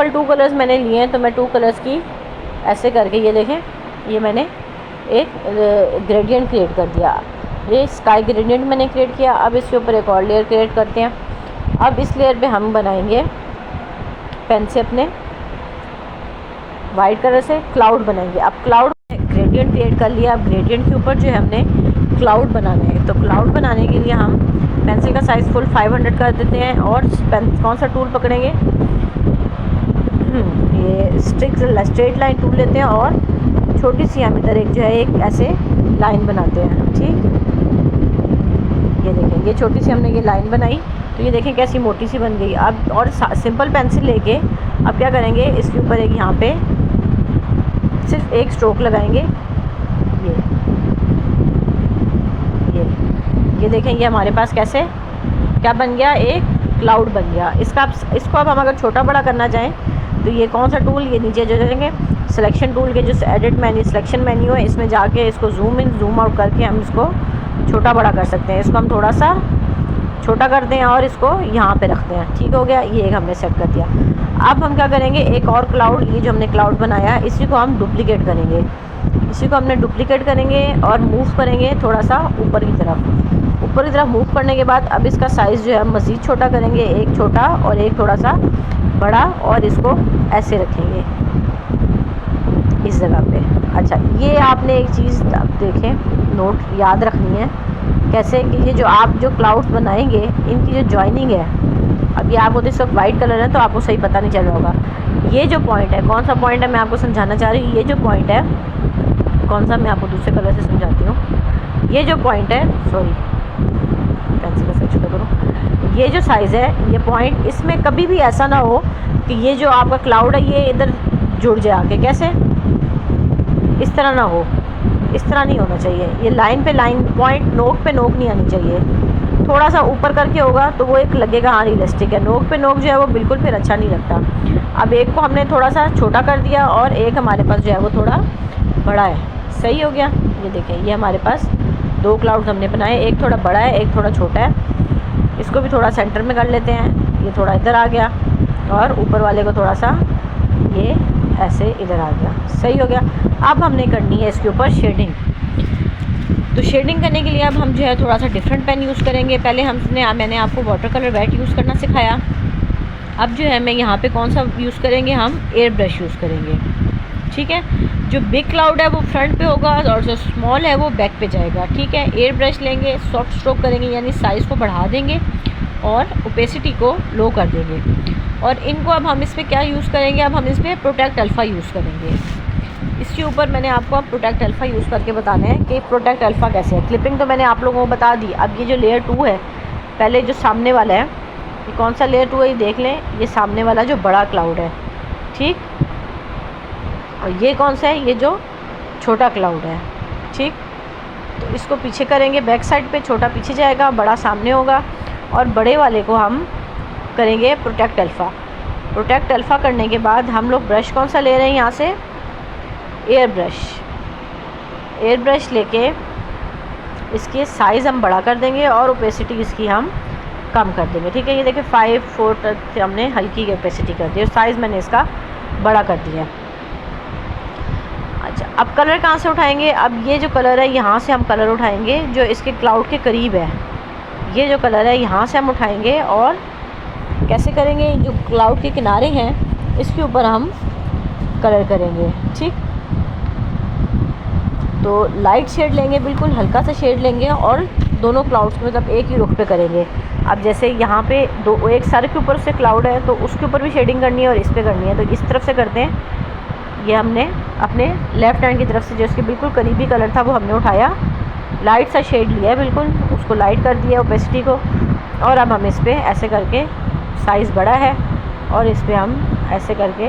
Two colours मैंने लिए हैं, तो मैं टू कलर्स की ऐसे करके ये देखें, ये मैंने एक ग्रेडियंट क्रिएट कर दिया। ये स्काई ग्रेडियंट मैंने क्रिएट किया। अब इसके ऊपर एक और लेयर क्रिएट करते हैं। अब इस लेयर पे हम बनाएंगे पेन से अपने वाइट कलर से क्लाउड बनाएंगे। अब क्लाउड ग्रेडियंट क्रिएट कर लिया। अब ग्रेडियंट के ऊपर जो है हमने क्लाउड बनाना है। तो क्लाउड बनाने के लिए हम पेंसिल का साइज़ फुल 500 कर देते हैं और कौन सा टूल पकड़ेंगे, ये स्ट्रेट लाइन टूल लेते हैं और छोटी सी हम इधर एक जो है एक ऐसे लाइन बनाते हैं। ठीक, ये देखें, ये छोटी सी हमने ये लाइन बनाई, तो ये देखें कैसी मोटी सी बन गई। अब और सिंपल पेंसिल लेके अब क्या करेंगे, इसके ऊपर एक यहाँ पे सिर्फ एक स्ट्रोक लगाएंगे। ये देखें, ये हमारे पास कैसे क्या बन गया, एक क्लाउड बन गया। इसको अब हम अगर छोटा बड़ा करना चाहें तो ये कौन सा टूल, ये नीचे जो जाएंगे सिलेक्शन टूल के जो एडिट मेन्यू सिलेक्शन मेन्यू है, इसमें जाके इसको जूम इन जूम आउट करके हम इसको छोटा बड़ा कर सकते हैं। इसको हम थोड़ा सा छोटा करते हैं और इसको यहाँ पे रखते हैं। ठीक हो गया, ये एक हमने सेट कर दिया। अब हम क्या करेंगे, एक और क्लाउड, ये जो हमने क्लाउड बनाया इसी को हम डुप्लीकेट करेंगे। इसी को हमने डुप्लीकेट करेंगे और मूव करेंगे थोड़ा सा ऊपर की तरफ मूव करने के बाद अब इसका साइज़ जो है हम मज़ीद छोटा करेंगे, एक छोटा और एक थोड़ा सा बड़ा, और इसको ऐसे रखेंगे इस जगह पे। अच्छा, ये आपने एक चीज़ अब देखें नोट याद रखनी है, कैसे कि ये जो आप जो क्लाउड्स बनाएंगे इनकी जो जॉइनिंग है, अब ये आपको इस वक्त वाइट कलर है तो आपको सही पता नहीं चल रहा होगा। ये जो पॉइंट है, कौन सा पॉइंट है मैं आपको समझाना चाह रही हूँ। ये जो पॉइंट है कौन सा, मैं आपको दूसरे कलर से समझाती हूँ। ये जो पॉइंट है, सॉरी पेंसिल का साइज छोटा करो, ये जो साइज़ है, ये पॉइंट, इसमें कभी भी ऐसा ना हो कि ये जो आपका क्लाउड है ये इधर जुड़ जाए आके, कैसे, इस तरह ना हो, इस तरह नहीं होना चाहिए। ये लाइन पे लाइन, पॉइंट नोक पे नोक नहीं आनी चाहिए। थोड़ा सा ऊपर करके होगा तो वो एक लगेगा हाँ रियलिस्टिक है, नोक पे नोक जो है वो बिल्कुल फिर अच्छा नहीं लगता। अब एक को हमने थोड़ा सा छोटा कर दिया और एक हमारे पास जो है वो थोड़ा बड़ा है। सही हो गया, ये देखें, ये हमारे पास दो क्लाउड्स हमने बनाए, एक थोड़ा बड़ा है एक थोड़ा छोटा है। इसको भी थोड़ा सेंटर में कर लेते हैं, ये थोड़ा इधर आ गया और ऊपर वाले को थोड़ा सा ये ऐसे इधर आ गया। सही हो गया। अब हमने करनी है इसके ऊपर शेडिंग। तो शेडिंग करने के लिए अब हम जो है थोड़ा सा डिफरेंट पेन यूज़ करेंगे। पहले मैंने आपको वाटर कलर वेट यूज़ करना सिखाया। अब जो है मैं यहाँ पे कौन सा यूज़ करेंगे, हम एयर ब्रश यूज़ करेंगे। ठीक है, जो बिग क्लाउड है वो फ्रंट पे होगा और जो स्मॉल है वो बैक पे जाएगा। ठीक है, एयर ब्रश लेंगे, सॉफ्ट स्ट्रोक करेंगे यानी साइज़ को बढ़ा देंगे और ओपेसिटी को लो कर देंगे। और इनको अब हम इस पर क्या यूज़ करेंगे, अब हम इस पर प्रोटेक्ट अल्फ़ा यूज़ करेंगे। इसके ऊपर मैंने आपको अब प्रोटेक्ट अल्फ़ा यूज़ करके बताना है कि प्रोटेक्ट अल्फ़ा कैसे है। क्लिपिंग तो मैंने आप लोगों को बता दी। अब ये जो लेयर 2 है, पहले जो सामने वाला है, ये कौन सा लेयर 2 है ये देख लें, ये सामने वाला जो बड़ा क्लाउड है। ठीक, और ये कौन सा है, ये जो छोटा क्लाउड है। ठीक, तो इसको पीछे करेंगे, बैक साइड पे छोटा पीछे जाएगा, बड़ा सामने होगा और बड़े वाले को हम करेंगे प्रोटेक्ट अल्फ़ा। प्रोटेक्ट अल्फ़ा करने के बाद हम लोग ब्रश कौन सा ले रहे हैं, यहाँ से एयर ब्रश लेके इसके साइज़ हम बड़ा कर देंगे और ओपेसिटी इसकी हम कम कर देंगे। ठीक है, ये देखिए 5 तक हमने हल्की की ओपेसिटी कर दी और साइज़ मैंने इसका बड़ा कर दिया। अच्छा, अब कलर कहाँ से उठाएंगे, अब ये जो कलर है यहाँ से हम कलर उठाएंगे जो इसके क्लाउड के करीब है। ये जो कलर है यहाँ से हम उठाएंगे और कैसे करेंगे, जो क्लाउड के किनारे हैं इसके ऊपर हम कलर करेंगे। ठीक, तो लाइट शेड लेंगे, बिल्कुल हल्का सा शेड लेंगे और दोनों क्लाउड्स में मतलब एक ही रुख पे करेंगे। अब जैसे यहाँ पे एक सर के ऊपर से क्लाउड है तो उसके ऊपर भी शेडिंग करनी है और इस पर करनी है, तो इस तरफ से करते हैं। ये हमने अपने लेफ़्ट हैंड की तरफ से जो इसके बिल्कुल करीबी कलर था वो हमने उठाया, लाइट सा शेड लिया है, बिल्कुल उसको लाइट कर दिया ओपेसिटी को। और अब हम इस पर ऐसे करके, साइज़ बड़ा है और इस पर हम ऐसे करके,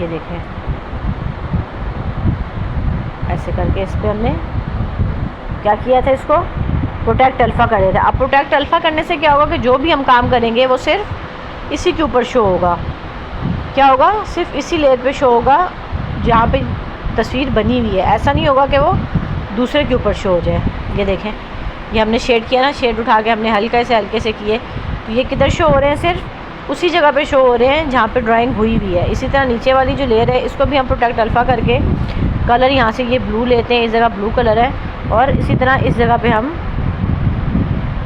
ये देखें ऐसे करके इस पर हमने क्या किया था, इसको प्रोटेक्ट अल्फ़ा कर दिया था। अब प्रोटेक्ट अल्फ़ा करने से क्या होगा कि जो भी हम काम करेंगे वो सिर्फ इसी के ऊपर शो होगा। क्या होगा, सिर्फ इसी लेयर पे शो होगा जहाँ पे तस्वीर बनी हुई है। ऐसा नहीं होगा कि वो दूसरे के ऊपर शो हो जाए। ये देखें, ये हमने शेड किया ना, शेड उठा के हमने हल्के से किए तो ये किधर शो हो रहे हैं, सिर्फ उसी जगह पे शो हो रहे हैं जहाँ पे ड्राइंग हुई हुई है। इसी तरह नीचे वाली जो लेयर है इसको भी हम प्रोटेक्ट अल्फ़ा करके कलर यहाँ से ये ब्लू लेते हैं, इस जगह ब्लू कलर है, और इसी तरह इस जगह पे हम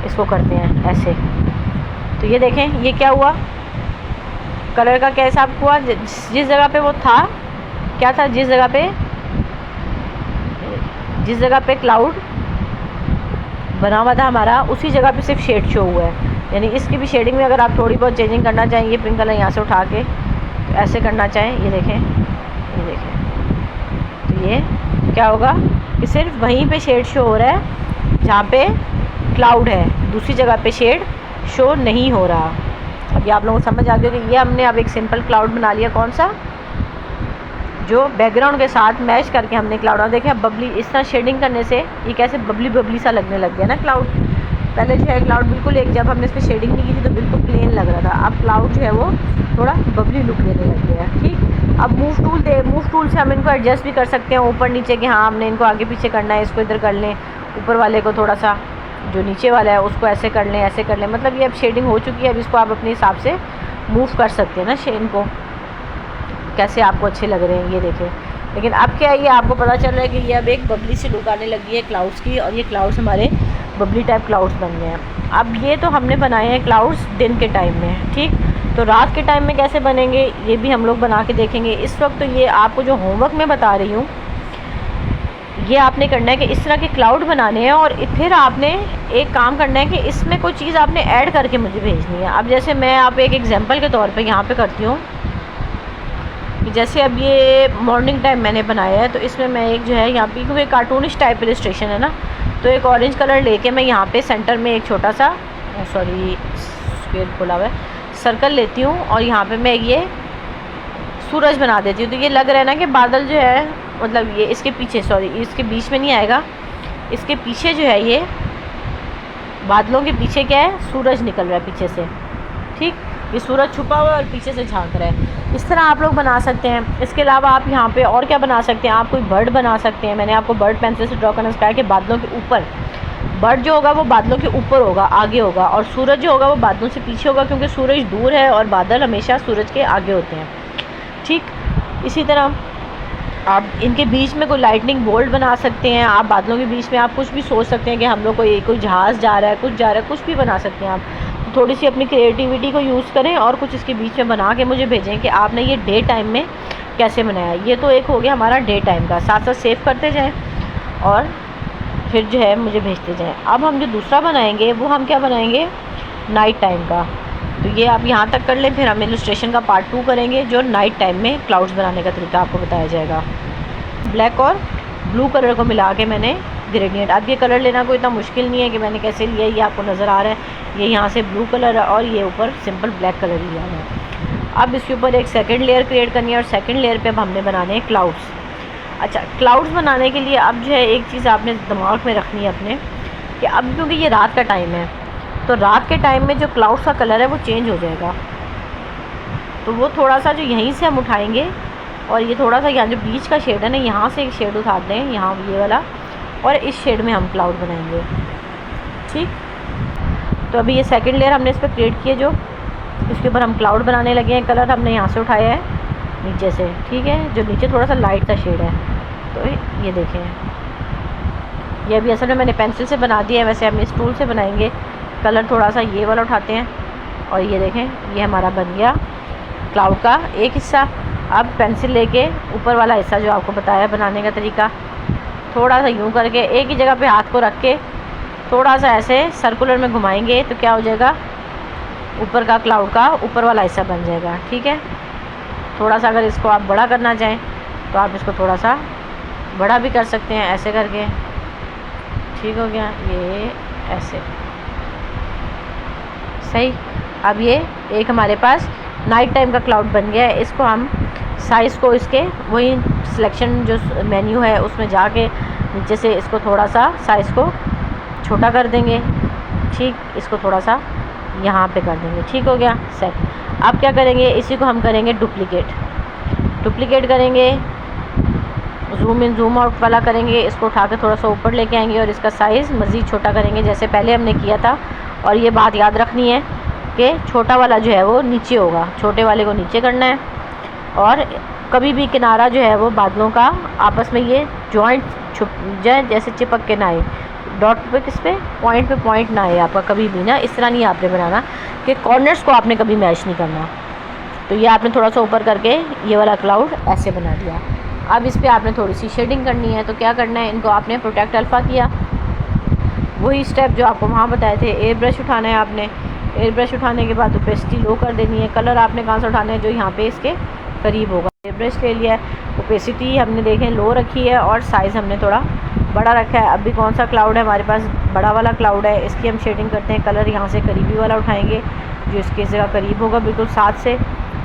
इसको करते हैं ऐसे। तो ये देखें ये क्या हुआ, कलर का क्या हिसाब हुआ, जिस जगह पे वो था क्या था, जिस जगह पे क्लाउड बना हुआ था हमारा उसी जगह पे सिर्फ शेड शो हुआ है। यानी इसकी भी शेडिंग में अगर आप थोड़ी बहुत चेंजिंग करना चाहें, ये पिंक कलर यहाँ से उठा के तो ऐसे करना चाहें, ये देखें तो ये क्या होगा कि सिर्फ वहीं पे शेड शो हो रहा है जहाँ पे क्लाउड है, दूसरी जगह पे शेड शो नहीं हो रहा। अभी आप लोगों को समझ आ गया कि ये हमने अब एक सिंपल क्लाउड बना लिया, कौन सा, जो बैकग्राउंड के साथ मैच करके हमने क्लाउड। और देखें बबली, इस तरह शेडिंग करने से ये कैसे बबली सा लगने लग गया ना क्लाउड। पहले जो है क्लाउड बिल्कुल एक, जब हमने इस पर शेडिंग नहीं की थी तो बिल्कुल प्लेन लग रहा था, अब क्लाउड जो है वो थोड़ा बबली लुक देने लग गया। ठीक, अब मूव टूल से हम इनको एडजस्ट भी कर सकते हैं ऊपर नीचे, कि हाँ हमने इनको आगे पीछे करना है, इसको इधर कर लें, ऊपर वाले को थोड़ा सा, जो नीचे वाला है उसको ऐसे कर लें, ऐसे कर लें। मतलब ये अब शेडिंग हो चुकी है, अब इसको आप अपने हिसाब से मूव कर सकते हैं ना, शेड को कैसे आपको अच्छे लग रहे हैं ये देखें। लेकिन अब क्या है, ये आपको पता चल रहा है कि ये अब एक बबली सी लुक आने लगी है क्लाउड्स की, और ये क्लाउड्स हमारे बबली टाइप क्लाउड्स बन गए हैं। अब ये तो हमने बनाए हैं क्लाउड्स दिन के टाइम में, ठीक, तो रात के टाइम में कैसे बनेंगे ये भी हम लोग बना के देखेंगे। इस वक्त तो ये आपको जो होमवर्क मैं बता रही हूँ ये आपने करना है कि इस तरह के क्लाउड बनाने हैं, और फिर आपने एक काम करना है कि इसमें कोई चीज़ आपने ऐड करके मुझे भेजनी है। अब जैसे मैं आप एक एग्जांपल के तौर पे यहाँ पे करती हूँ, जैसे अब ये मॉर्निंग टाइम मैंने बनाया है, तो इसमें मैं एक जो है यहाँ पे, क्योंकि कार्टूनिश टाइप इलस्ट्रेशन है ना, तो एक ऑरेंज कलर लेके मैं यहाँ पे सेंटर में एक छोटा सा स्क्वायर खोला हुआ है सर्कल लेती हूँ, और यहाँ पे मैं ये सूरज बना देती हूँ। तो ये लग रहा है ना कि बादल जो है, मतलब ये इसके पीछे, इसके बीच में नहीं आएगा, इसके पीछे जो है ये बादलों के पीछे क्या है, सूरज निकल रहा है पीछे से। ठीक, ये सूरज छुपा हुआ है और पीछे से झांक रहा है। इस तरह आप लोग बना सकते हैं। इसके अलावा आप यहाँ पे और क्या बना सकते हैं, आप कोई बर्ड बना सकते हैं। मैंने आपको बर्ड पेंसिल से ड्रॉ करना सिखाया कि बादलों के ऊपर, बर्ड जो होगा वो बादलों के ऊपर होगा, आगे होगा, और सूरज जो होगा वो बादलों से पीछे होगा, क्योंकि सूरज दूर है और बादल हमेशा सूरज के आगे होते हैं। ठीक, इसी तरह आप इनके बीच में कोई लाइटनिंग बोल्ट बना सकते हैं। आप बादलों के बीच में आप कुछ भी सोच सकते हैं कि हम लोग कोई जहाज़ जा रहा है, कुछ जा रहा है, कुछ भी बना सकते हैं आप। तो थोड़ी सी अपनी क्रिएटिविटी को यूज़ करें और कुछ इसके बीच में बना के मुझे भेजें कि आपने ये डे टाइम में कैसे बनाया। ये तो एक हो गया हमारा डे टाइम का, साथ साथ सेव करते जाएँ और फिर जो है मुझे भेजते जाएँ। अब हम जो दूसरा बनाएंगे वो हम क्या बनाएंगे, नाइट टाइम का। तो ये आप यहाँ तक कर लें, फिर हम इलस्ट्रेशन का पार्ट 2 करेंगे जो नाइट टाइम में क्लाउड्स बनाने का तरीका आपको बताया जाएगा। ब्लैक और ब्लू कलर को मिला के मैंने ग्रेडियंट, अब ये कलर लेना कोई इतना मुश्किल नहीं है कि मैंने कैसे लिया, ये आपको नज़र आ रहा है। ये यहाँ से ब्लू कलर है और ये ऊपर सिंपल ब्लैक कलर लिया है। अब इसके ऊपर एक सेकेंड लेयर क्रिएट करनी है और सेकेंड लेयर पे अब हमने बनाने हैं क्लाउड्स। अच्छा, क्लाउड्स बनाने के लिए अब जो है एक चीज़ आपने दिमाग में रखनी है अपने, कि अब क्योंकि ये रात का टाइम है, तो रात के टाइम में जो क्लाउड्स का कलर है वो चेंज हो जाएगा। तो वो थोड़ा सा जो यहीं से हम उठाएंगे और ये थोड़ा सा यहाँ जो बीच का शेड है ना, यहाँ से एक शेड उठाते हैं, यहाँ ये वाला, और इस शेड में हम क्लाउड बनाएंगे। ठीक, तो अभी ये सेकंड लेयर हमने इस पर क्रिएट किया, जो इसके ऊपर हम क्लाउड बनाने लगे हैं। कलर हमने यहाँ से उठाया है नीचे से, ठीक है, जो नीचे थोड़ा सा लाइट सा शेड है। तो ये देखें, ये अभी असल में मैंने पेंसिल से बना दिया है, वैसे हम इस टूल से बनाएंगे। कलर थोड़ा सा ये वाला उठाते हैं और ये देखें, ये हमारा बन गया क्लाउड का एक हिस्सा। अब पेंसिल लेके ऊपर वाला हिस्सा जो आपको बताया बनाने का तरीका, थोड़ा सा यूँ करके एक ही जगह पे हाथ को रख के थोड़ा सा ऐसे सर्कुलर में घुमाएंगे तो क्या हो जाएगा, ऊपर का क्लाउड का ऊपर वाला हिस्सा बन जाएगा। ठीक है, थोड़ा सा अगर इसको आप बड़ा करना चाहें तो आप इसको थोड़ा सा बड़ा भी कर सकते हैं, ऐसे करके। ठीक हो गया, ये ऐसे सही। अब ये एक हमारे पास नाइट टाइम का क्लाउड बन गया है। इसको हम साइज़ को इसके वही सिलेक्शन जो मेन्यू है उसमें जाके नीचे से इसको थोड़ा सा साइज़ को छोटा कर देंगे। ठीक, इसको थोड़ा सा यहाँ पे कर देंगे। ठीक हो गया, सेट। अब क्या करेंगे, इसी को हम करेंगे डुप्लीकेट करेंगे, जूम इन जूम आउट वाला करेंगे। इसको उठा के थोड़ा सा ऊपर लेके आएंगे और इसका साइज़ मज़ीद छोटा करेंगे जैसे पहले हमने किया था। और ये बात याद रखनी है कि छोटा वाला जो है वो नीचे होगा, छोटे वाले को नीचे करना है। और कभी भी किनारा जो है वो बादलों का आपस में ये जॉइंट छुप जाए, जैसे चिपक के ना आए, डॉट पे किस पे पॉइंट ना आए आपका कभी भी ना। इस तरह नहीं आपने बनाना कि कॉर्नर्स को आपने कभी मैच नहीं करना। तो ये आपने थोड़ा सा ऊपर करके ये वाला क्लाउड ऐसे बना दिया। अब इस पर आपने थोड़ी सी शेडिंग करनी है। तो क्या करना है, इनको आपने प्रोटेक्ट अल्फ़ा किया, वही स्टेप जो आपको वहाँ बताए थे। एयर ब्रश उठाना है आपने, एयर ब्रश उठाने के बाद ओपेसिटी लो कर देनी है। कलर आपने कहाँ से उठाना है, जो यहाँ पे इसके करीब होगा। एयर ब्रश ले लिया है, ओपेसिटी हमने देखें लो रखी है और साइज़ हमने थोड़ा बड़ा रखा है। अभी कौन सा क्लाउड है हमारे पास, बड़ा वाला क्लाउड है, इसकी हम शेडिंग करते हैं। कलर यहाँ से करीबी वाला उठाएंगे जो इसके जगह करीब होगा बिल्कुल साथ से।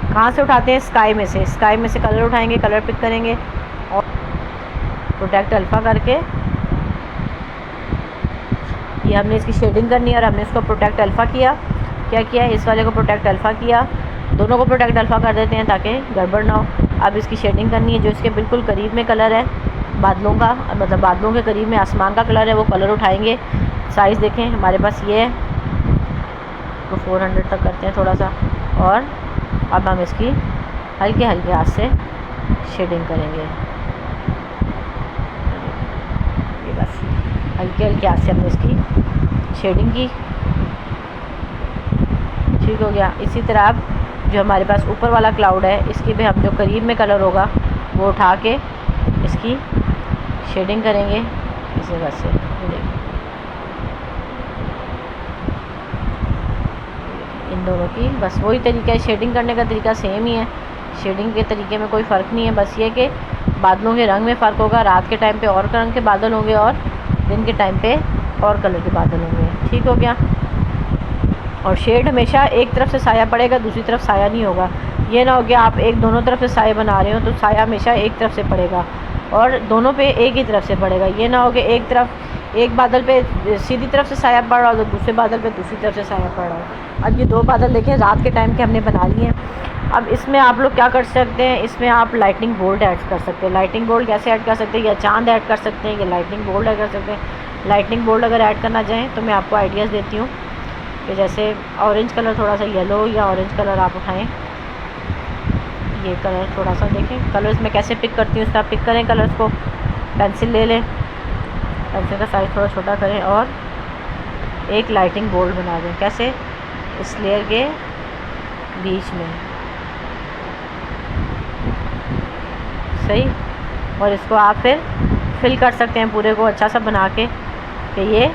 कहाँ से उठाते हैं, स्काई में से, स्काई में से कलर उठाएंगे, कलर पिक करेंगे और प्रोटेक्ट अल्फ़ा करके ये हमने इसकी शेडिंग करनी है। और हमने इसको प्रोटेक्ट अल्फ़ा किया, क्या किया, इस वाले को प्रोटेक्ट अल्फ़ा किया, दोनों को प्रोटेक्ट अल्फ़ा कर देते हैं ताकि गड़बड़ ना हो। अब इसकी शेडिंग करनी है, जो इसके बिल्कुल करीब में कलर है बादलों का, मतलब बादलों के करीब में आसमान का कलर है, वो कलर उठाएंगे। साइज़ देखें हमारे पास ये है, तो 400 तक करते हैं थोड़ा सा। और अब हम इसकी हल्के हल्के हाथ से शेडिंग करेंगे। ये बस हल्के हल्के हाथ से हमने इसकी शेडिंग की, ठीक हो गया। इसी तरह अब जो हमारे पास ऊपर वाला क्लाउड है, इसकी भी हम जो करीब में कलर होगा वो उठा के इसकी शेडिंग करेंगे इस जगह से। इन दोनों की बस वही तरीका है, शेडिंग करने का तरीका सेम ही है, शेडिंग के तरीके में कोई फ़र्क नहीं है। बस ये कि बादलों के रंग में फ़र्क होगा, रात के टाइम पे और रंग के बादल होंगे और दिन के टाइम पे और कलर के बादल होंगे, ठीक हो गया। और शेड हमेशा एक तरफ से साया पड़ेगा, दूसरी तरफ साया नहीं होगा। ये ना हो कि आप एक दोनों तरफ से साया बना रहे हो तो साया हमेशा एक तरफ से पड़ेगा और दोनों पे एक ही तरफ से पड़ेगा। ये ना हो कि एक तरफ, एक बादल पे सीधी तरफ से साया पड़ रहा हो तो दूसरे बादल पे दूसरी तरफ से साया पड़ रहा हो। अब ये दो बादल देखें रात के टाइम के हमने बना लिए हैं। अब इसमें आप लोग क्या कर सकते हैं, इसमें आप लाइटनिंग बोल्ट ऐड कर सकते हैं। लाइटनिंग बोल्ट कैसे ऐड कर सकते हैं, या चांद ऐड कर सकते हैं, या लाइटनिंग बोल्ट ऐड कर सकते हैं। लाइटनिंग बोल्ट अगर ऐड करना चाहें तो मैं आपको आइडियाज़ देती हूँ कि जैसे ऑरेंज कलर, थोड़ा सा येलो या ऑरेंज कलर आप उठाएं। ये कलर थोड़ा सा देखें, कलर्स में कैसे पिक करती हूँ, उसका पिक करें कलर्स को, पेंसिल ले लें, पेंसिल का साइज़ थोड़ा छोटा करें और एक लाइटिंग बोल्ट बना दें। कैसे, इस लेयर के बीच में, सही। और इसको आप फिर फिल कर सकते हैं पूरे को अच्छा सा बना के कि ये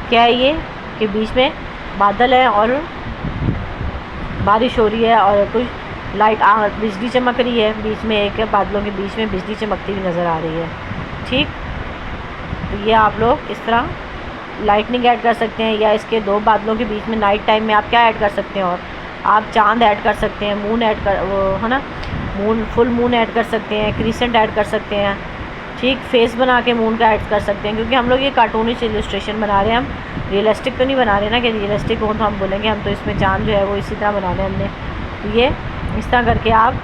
क्या है, ये कि बीच में बादल है और बारिश हो रही है और कुछ लाइट बिजली चमक रही है बीच में, एक बादलों के बीच में बिजली चमकती हुई नज़र आ रही है, ठीक। तो ये आप लोग इस तरह लाइटनिंग ऐड कर सकते हैं, या इसके दो बादलों के बीच में नाइट टाइम में आप क्या ऐड कर सकते हैं, और आप चांद ऐड कर सकते हैं, मून ऐड कर, वो है ना, मून, फुल मून ऐड कर सकते हैं, क्रिसेंट ऐड कर सकते हैं, ठीक। फेस बना के मून का ऐड कर सकते हैं, क्योंकि हम लोग ये कार्टूनिश इलस्ट्रेशन बना रहे हैं, हम रियलिस्टिक तो नहीं बना रहे ना कि रियलिस्टिक हो तो हम बोलेंगे हम तो इसमें चांद जो है वो इसी तरह बनाने हमने। तो ये इस तरह करके आप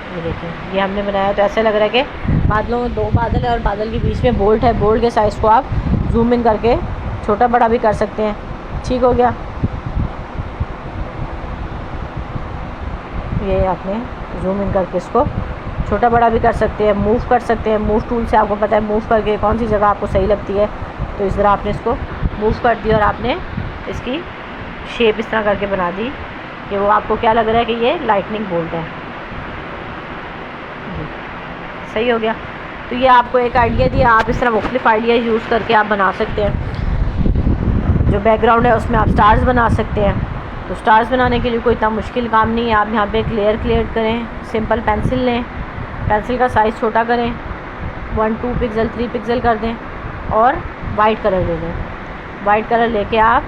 ये देखें, ये हमने बनाया तो ऐसा लग रहा है कि बादलों में दो बादल है और बादल के बीच में बोल्ट है। बोल्ट के साइज़ को आप जूम इन करके छोटा बड़ा भी कर सकते हैं, ठीक हो गया। ये आपने जूम इन करके इसको छोटा बड़ा भी कर सकते हैं, मूव कर सकते हैं। मूव टूल से आपको पता है मूव करके कौन सी जगह आपको सही लगती है, तो इस तरह आपने इसको मूव कर दिया और आपने इसकी शेप इस तरह करके बना दी कि वो आपको क्या लग रहा है कि ये लाइटनिंग बोल्ट है, सही हो गया। तो ये आपको एक आइडिया दिया, आप इस तरह मुख्तलिफ आइडिया यूज़ करके आप बना सकते हैं। जो बैकग्राउंड है उसमें आप स्टार्स बना सकते हैं। तो स्टार्स बनाने के लिए कोई इतना मुश्किल काम नहीं है। आप यहाँ पे एक लेयर क्लियर करें, सिंपल पेंसिल लें, पेंसिल का साइज़ छोटा करें, 1 2 पिक्सल 3 पिक्सल कर दें और वाइट कलर ले लें। वाइट कलर लेके आप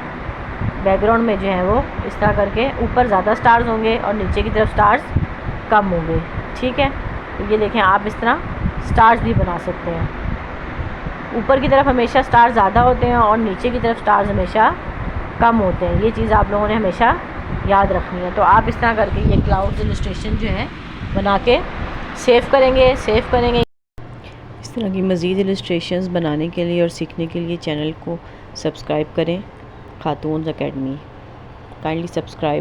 बैकग्राउंड में जो है वो इस तरह करके ऊपर ज़्यादा स्टार्स होंगे और नीचे की तरफ स्टार्स कम होंगे, ठीक है। तो ये देखें, आप इस तरह स्टार्स भी बना सकते हैं। ऊपर की तरफ हमेशा स्टार ज़्यादा होते हैं और नीचे की तरफ स्टार्स हमेशा कम होते हैं। ये चीज़ आप लोगों ने हमेशा याद रखनी है। तो आप इस तरह करके ये क्लाउड इलस्ट्रेशन जो है बना के सेव करेंगे। इस तरह की मज़ीद इलस्ट्रेशंस बनाने के लिए और सीखने के लिए चैनल को सब्सक्राइब करें खातून अकेडमी। Kindly subscribe.